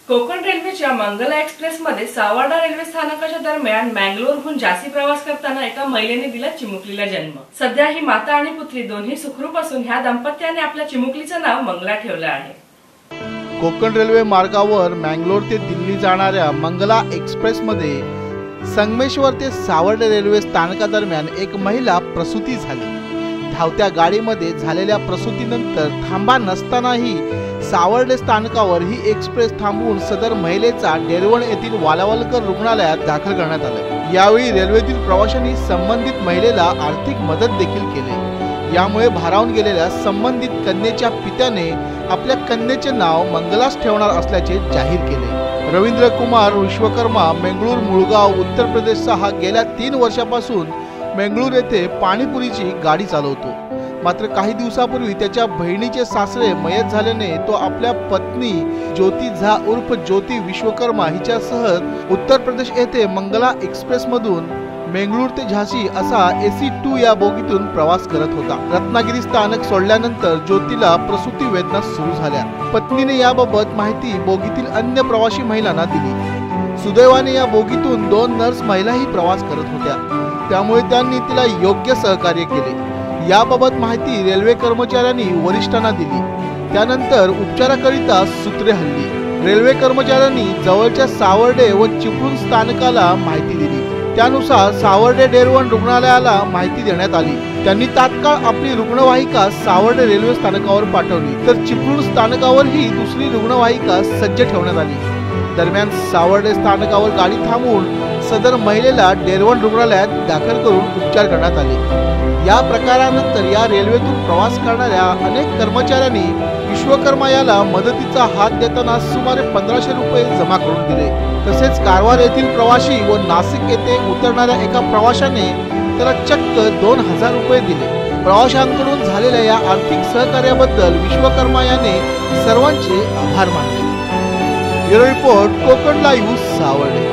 कोकण रेल्वेच्या मंगला एक्सप्रेसमध्ये सावर्डा रेल्वे स्थानकाच्या दरम्यान मंगळूरहून झाशी प्रवास करताना एका महिलेने दिला चिमुकलीला जन्म। सध्या ही माता आणि पुत्री दोन्ही सुखरूप असून ह्या दाम्पत्याने आपल्या चिमुकलीचं नाव मंगला ठेवलं आहे। कोकण रेल्वे मार्गावर मंगळूर ते दिल्ली जाणाऱ्या मंगला एक्सप्रेसमध्ये संगमेश्वर ते सावर्डे रेल्वे स्थानकादरम्यान एक महिला प्रसूती झाली। धावत्या गाडीमध्ये झालेल्या प्रसूतीनंतर थांबा नसतानाही सावर्डे स्थानकावर ही एक्सप्रेस थांबवून सदर महिलेचा डेरवण येथील वालावलकर रुग्णालयात दाखल करण्यात आले। यावेळी रेल्वेतील प्रवाशांनी संबंधित महिलेला आर्थिक मदत देखील केली। यामुळे भारावून गेलेल्या संबंधित कन्येच्या पित्याने आपल्या कन्येचे नाव मंगलास ठेवणार असल्याचे जाहीर केले। रवींद्र कुमार विश्वकर्मा मंगळूर मुळगाव उत्तर प्रदेशचा हा गेल्या 3 वर्षापासून मंगळूर येथे पाणीपुरीची गाडी चालवतो। मात्र काही दिवसापूर्वी त्याच्या बहिणीचे सासरे मयत झाल्याने तो आपल्या पत्नी ज्योती झा उर्फ ज्योती विश्वकर्मा हिच्यासह उत्तर प्रदेश येथे मंगला एक्सप्रेस मधून मंगळूर ते झाशी असा AC2 या बोगीतून प्रवास करत होता। रत्नागिरी स्थानक सोडल्यानंतर ज्योतीला प्रसूती वेदना सुरू झाल्या। पत्नीने याबाबत माहिती बोगीतील अन्य प्रवासी महिलांना दिली। सुदैवाने या बोगीतून 2 नर्स महिलाही प्रवास करत होत्या, त्यामुळे त्यांनी तिला योग्य सहकार्य केले। याबाबत माहिती रेल्वे कर्मचाऱ्यांनी वरिष्ठांना दिली। त्यानंतर उपचाराकरिता सूत्रे हल्ली। रेल्वे कर्मचाऱ्यांनी जवळच्या सावर्डे व चिपळूण स्थानकाला माहिती दिली। त्यानुसार सावर्डे डेरवण रुग्णालयाला माहिती देण्यात आली। त्यांनी तात्काळ आपली रुग्णवाहिका सावर्डे रेल्वे स्थानकावर पाठवली, तर चिपळूण स्थानकावरही दुसरी रुग्णवाहिका सज्ज ठेवण्यात आली। दरम्यान सावर्डे स्थानकावर गाडी थांबवून सदर महिलेला डेरवण रुग्णालयात दाखल करून उपचार करण्यात आले। या प्रकारानंतर या रेल्वेतून प्रवास करणाऱ्या अनेक कर्मचाऱ्यांनी विश्वकर्मा याला मदतीचा हात देताना सुमारे 1500 रुपये जमा करून दिले। तसेच कारवार येथील प्रवासी व नाशिक येथे उतरणाऱ्या एका प्रवाशाने त्याला चक्क 2000 रुपये दिले। प्रवाशांकडून झालेल्या या आर्थिक सहकार्याबद्दल विश्वकर्मा याने सर्वांचे आभार मानले। Bureau report Konkan live Sawarde.